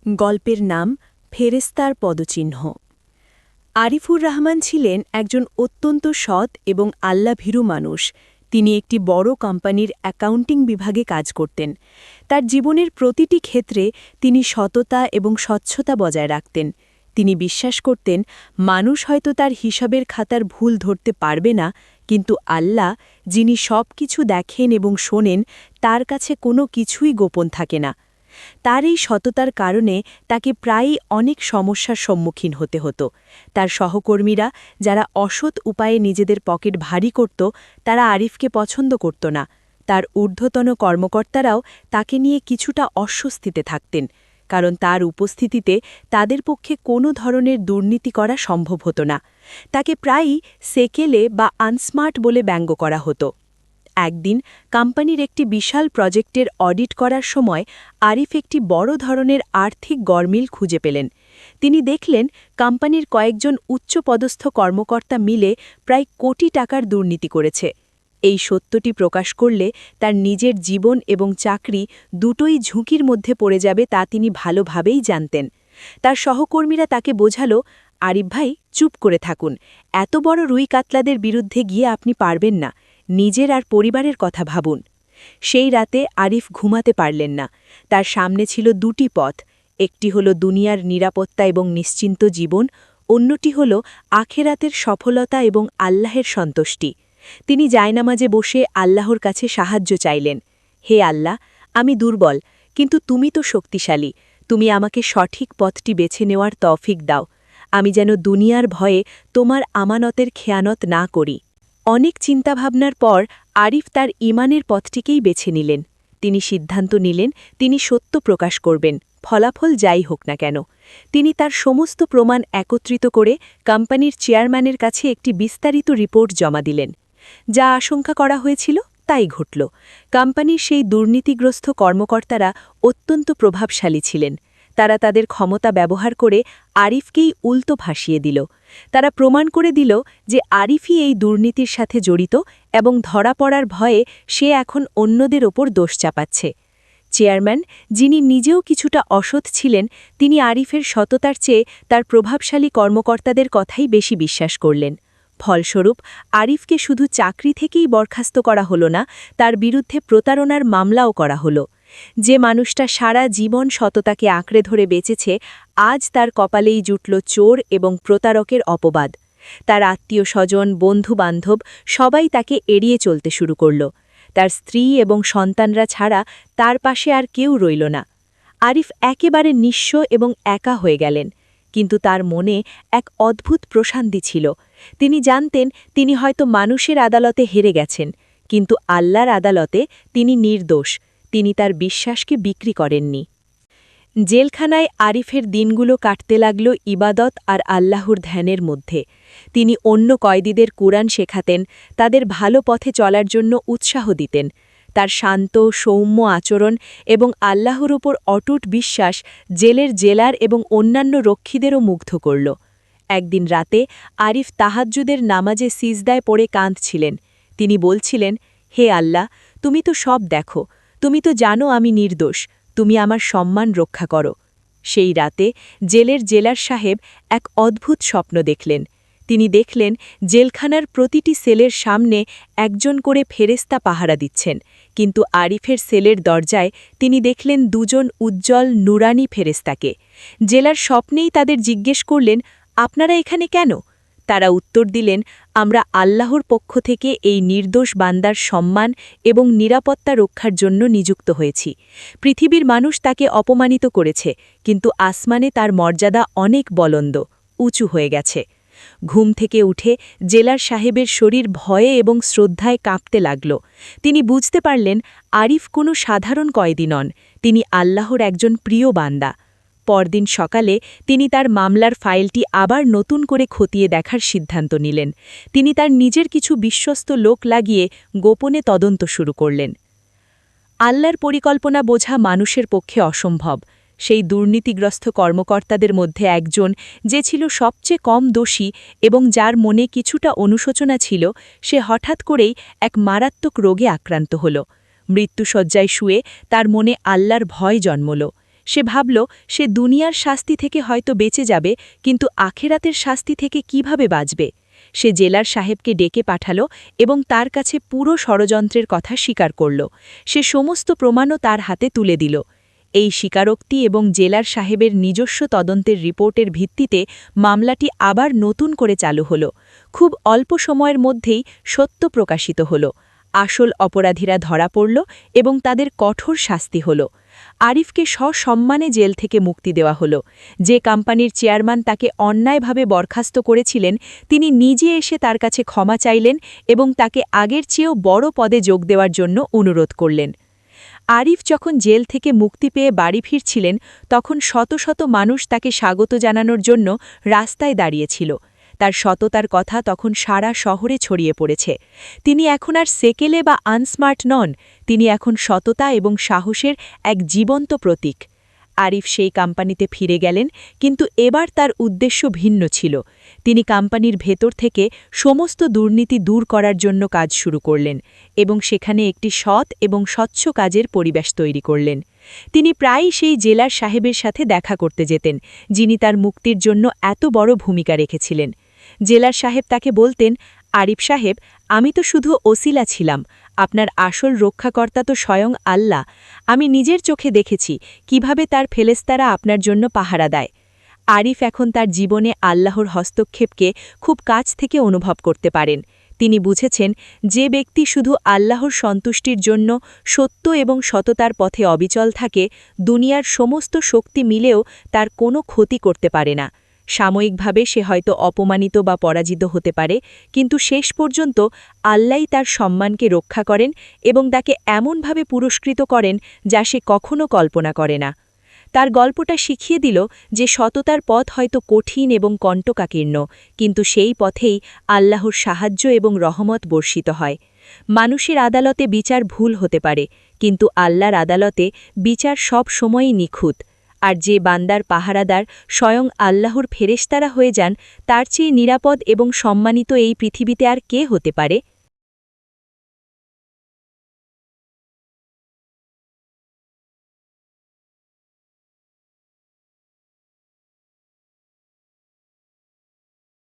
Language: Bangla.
গল্পের নাম ফেরেশতার পদচিহ্ন। আরিফুর রহমান ছিলেন একজন অত্যন্ত সৎ এবং আল্লাভীরু মানুষ। তিনি একটি বড় কোম্পানির অ্যাকাউন্টিং বিভাগে কাজ করতেন। তার জীবনের প্রতিটি ক্ষেত্রে তিনি সততা এবং স্বচ্ছতা বজায় রাখতেন। তিনি বিশ্বাস করতেন, মানুষ হয়তো তার হিসাবের খাতার ভুল ধরতে পারবে না, কিন্তু আল্লাহ, যিনি সব কিছু দেখেন এবং শোনেন, তার কাছে কোনো কিছুই গোপন থাকে না। তার এই সততার কারণে তাকে প্রায়ই অনেক সমস্যার সম্মুখীন হতে হতো। তার সহকর্মীরা, যারা অসৎ উপায়ে নিজেদের পকেট ভারী করত, তারা আরিফকে পছন্দ করত না। তার ঊর্ধ্বতন কর্মকর্তারাও তাকে নিয়ে কিছুটা অস্বস্তিতে থাকতেন, কারণ তার উপস্থিতিতে তাদের পক্ষে কোনো ধরনের দুর্নীতি করা সম্ভব হতো না। তাকে প্রায়ই সেকেলে বা আনস্মার্ট বলে ব্যঙ্গ করা হতো। একদিন কোম্পানির একটি বিশাল প্রজেক্টের অডিট করার সময় আরিফ একটি বড় ধরনের আর্থিক গরমিল খুঁজে পেলেন। তিনি দেখলেন, কোম্পানির কয়েকজন উচ্চপদস্থ কর্মকর্তা মিলে প্রায় কোটি টাকার দুর্নীতি করেছে। এই সত্যটি প্রকাশ করলে তার নিজের জীবন এবং চাকরি দুটোই ঝুঁকির মধ্যে পড়ে যাবে তা তিনি ভালোভাবেই জানতেন। তার সহকর্মীরা তাকে বোঝালো, আরিফ ভাই, চুপ করে থাকুন, এত বড় রুই কাতলাদের বিরুদ্ধে গিয়ে আপনি পারবেন না, নিজের আর পরিবারের কথা ভাবুন। সেই রাতে আরিফ ঘুমাতে পারলেন না। তার সামনে ছিল দুটি পথ, একটি হল দুনিয়ার নিরাপত্তা এবং নিশ্চিন্ত জীবন, অন্যটি হল আখেরাতের সফলতা এবং আল্লাহের সন্তুষ্টি। তিনি জায়নামাজে বসে আল্লাহর কাছে সাহায্য চাইলেন। হে আল্লাহ, আমি দুর্বল, কিন্তু তুমি তো শক্তিশালী। তুমি আমাকে সঠিক পথটি বেছে নেওয়ার তৌফিক দাও। আমি যেন দুনিয়ার ভয়ে তোমার আমানতের খেয়ানত না করি। অনেক চিন্তাভাবনার পর আরিফ তার ঈমানের পথটিকেই বেছে নিলেন। তিনি সিদ্ধান্ত নিলেন, তিনি সত্য প্রকাশ করবেন, ফলাফল যাই হোক না কেন। তিনি তার সমস্ত প্রমাণ একত্রিত করে কোম্পানির চেয়ারম্যানের কাছে একটি বিস্তারিত রিপোর্ট জমা দিলেন। যা আশঙ্কা করা হয়েছিল তাই ঘটল। কোম্পানির সেই দুর্নীতিগ্রস্ত কর্মকর্তারা অত্যন্ত প্রভাবশালী ছিলেন। তারা তাদের ক্ষমতা ব্যবহার করে আরিফকেই উল্টো ভাসিয়ে দিল। তারা প্রমাণ করে দিল যে আরিফই এই দুর্নীতির সাথে জড়িত এবং ধরা পড়ার ভয়ে সে এখন অন্যদের ওপর দোষ চাপাচ্ছে। চেয়ারম্যান, যিনি নিজেও কিছুটা অসৎ ছিলেন, তিনি আরিফের সততার চেয়ে তার প্রভাবশালী কর্মকর্তাদের কথাই বেশি বিশ্বাস করলেন। ফলস্বরূপ আরিফকে শুধু চাকরি থেকেই বরখাস্ত করা হলো না, তার বিরুদ্ধে প্রতারণার মামলাও করা হলো। যে মানুষটা সারা জীবন সততাকে আঁকড়ে ধরে বেঁচেছে, আজ তার কপালেই জুটল চোর এবং প্রতারকের অপবাদ। তার আত্মীয়-স্বজন, বন্ধু-বান্ধব সবাই তাকে এড়িয়ে চলতে শুরু করল। তার স্ত্রী এবং সন্তানরা ছাড়া তার পাশে আর কেউ রইল না। আরিফ একেবারে নিঃস্ব এবং একা হয়ে গেলেন, কিন্তু তার মনে এক অদ্ভুত প্রশান্তি ছিল। তিনি জানতেন, তিনি হয়তো মানুষের আদালতে হেরে গেছেন, কিন্তু আল্লাহর আদালতে তিনি নির্দোষ। তিনি তার বিশ্বাসকে বিক্রি করেননি। জেলখানায় আরিফের দিনগুলো কাটতে লাগল ইবাদত আর আল্লাহর ধ্যানের মধ্যে। তিনি অন্য কয়েদিদের কুরআন শেখাতেন, তাদের ভালো পথে চলার জন্য উৎসাহ দিতেন। তার শান্ত, সৌম্য আচরণ এবং আল্লাহর উপর অটুট বিশ্বাস জেলের জেলার এবং অন্যান্য রক্ষীদেরও মুগ্ধ করল। একদিন রাতে আরিফ তাহাজ্জুদের নামাজে সিজদায় পড়ে কাঁদছিলেন। তিনি বলছিলেন, হে আল্লাহ, তুমি তো সব দেখো, তুমি তো জানো আমি নির্দোষ, তুমি আমার সম্মান রক্ষা করো। সেই রাতে জেলের জেলার সাহেব এক অদ্ভুত স্বপ্ন দেখলেন। তিনি দেখলেন, জেলখানার প্রতিটি সেলের সামনে একজন করে ফেরেশতা পাহারা দিচ্ছেন, কিন্তু আরিফের সেলের দরজায় তিনি দেখলেন দুজন উজ্জ্বল নুরানি ফেরেশতাকে। জেলার স্বপ্নেই তাদের জিজ্ঞেস করলেন, আপনারা এখানে কেন? তারা উত্তর দিলেন, আমরা আল্লাহর পক্ষ থেকে এই নির্দোষ বান্দার সম্মান এবং নিরাপত্তা রক্ষার জন্য নিযুক্ত হয়েছি। পৃথিবীর মানুষ তাকে অপমানিত করেছে, কিন্তু আসমানে তার মর্যাদা অনেক বলন্দ, উঁচু হয়ে গেছে। ঘুম থেকে উঠে জেলার সাহেবের শরীর ভয়ে এবং শ্রদ্ধায় কাঁপতে লাগল। তিনি বুঝতে পারলেন, আরিফ কোনো সাধারণ কয়েদি নন, তিনি আল্লাহর একজন প্রিয় বান্দা। পরদিন সকালে তিনি তার মামলার ফাইলটি আবার নতুন করে খতিয়ে দেখার সিদ্ধান্ত নিলেন। তিনি তার নিজের কিছু বিশ্বস্ত লোক লাগিয়ে গোপনে তদন্ত শুরু করলেন। আল্লাহর পরিকল্পনা বোঝা মানুষের পক্ষে অসম্ভব। সেই দুর্নীতিগ্রস্ত কর্মকর্তাদের মধ্যে একজন, যে ছিল সবচেয়ে কম দোষী এবং যার মনে কিছুটা অনুশোচনা ছিল, সে হঠাৎ করেই এক মারাত্মক রোগে আক্রান্ত হল। মৃত্যুশয্যায় শুয়ে তার মনে আল্লাহর ভয় জন্মল। সে ভাবল সে দুনিয়ার শাস্তি থেকে হয়তো বেঁচে যাবে, কিন্তু আখেরাতের শাস্তি থেকে কিভাবে বাঁচবে। সে জেলার সাহেবকে ডেকে পাঠাল এবং তার কাছে পুরো ষড়যন্ত্রের কথা স্বীকার করল। সে সমস্ত প্রমাণও তার হাতে তুলে দিল। এই স্বীকারোক্তি এবং জেলার সাহেবের নিজস্ব তদন্তের রিপোর্টের ভিত্তিতে মামলাটি আবার নতুন করে চালু হল। খুব অল্প সময়ের মধ্যেই সত্য প্রকাশিত হল। আসল অপরাধীরা ধরা পড়ল এবং তাদের কঠোর শাস্তি হল। আরিফকে সসম্মানে জেল থেকে মুক্তি দেওয়া হল। যে কোম্পানির চেয়ারম্যান তাকে অন্যায়ভাবে বরখাস্ত করেছিলেন, তিনি নিজে এসে তার কাছে ক্ষমা চাইলেন এবং তাকে আগের চেয়েও বড় পদে যোগ দেওয়ার জন্য অনুরোধ করলেন। আরিফ যখন জেল থেকে মুক্তি পেয়ে বাড়ি ফিরছিলেন, তখন শত শত মানুষ তাকে স্বাগত জানানোর জন্য রাস্তায় দাঁড়িয়েছিল। তার সততার কথা তখন সারা শহরে ছড়িয়ে পড়েছে। তিনি এখন আর সেকেলে বা আনস্মার্ট নন, তিনি এখন সততা এবং সাহসের এক জীবন্ত প্রতীক। আরিফ সেই কোম্পানিতে ফিরে গেলেন, কিন্তু এবার তার উদ্দেশ্য ভিন্ন ছিল। তিনি কোম্পানির ভেতর থেকে সমস্ত দুর্নীতি দূর করার জন্য কাজ শুরু করলেন এবং সেখানে একটি সৎ এবং স্বচ্ছ কাজের পরিবেশ তৈরি করলেন। তিনি প্রায়ই সেই জেলার সাহেবের সাথে দেখা করতে যেতেন, যিনি তার মুক্তির জন্য এত বড় ভূমিকা রেখেছিলেন। জেলার সাহেব তাকে বলতেন, আরিফ সাহেব, আমি তো শুধু ওসিলা ছিলাম, আপনার আসল রক্ষাকর্তা তো স্বয়ং আল্লাহ। আমি নিজের চোখে দেখেছি কিভাবে তার ফেরেশতারা আপনার জন্য পাহারা দেয়। আরিফ এখন তার জীবনে আল্লাহর হস্তক্ষেপকে খুব কাছ থেকে অনুভব করতে পারেন। তিনি বুঝেছেন, যে ব্যক্তি শুধু আল্লাহর সন্তুষ্টির জন্য সত্য এবং সততার পথে অবিচল থাকে, দুনিয়ার সমস্ত শক্তি মিলেও তার কোনো ক্ষতি করতে পারে না। সাময়িকভাবে সে হয়তো অপমানিত বা পরাজিত হতে পারে, কিন্তু শেষ পর্যন্ত আল্লাহই তার সম্মানকে রক্ষা করেন এবং তাকে এমনভাবে পুরস্কৃত করেন যা সে কখনো কল্পনা করে না। তার গল্পটা শিখিয়ে দিল যে সততার পথ হয়তো কঠিন এবং কণ্টকাকীর্ণ, কিন্তু সেই পথেই আল্লাহর সাহায্য এবং রহমত বর্ষিত হয়। মানুষের আদালতে বিচার ভুল হতে পারে, কিন্তু আল্লাহর আদালতে বিচার সব সময়ই নিখুঁত। আর যে বান্দার পাহারাদার স্বয়ং আল্লাহর ফেরেশতারা হয়ে যান, তার চেয়ে নিরাপদ এবং সম্মানিত এই পৃথিবীতে আর কে হতে পারে।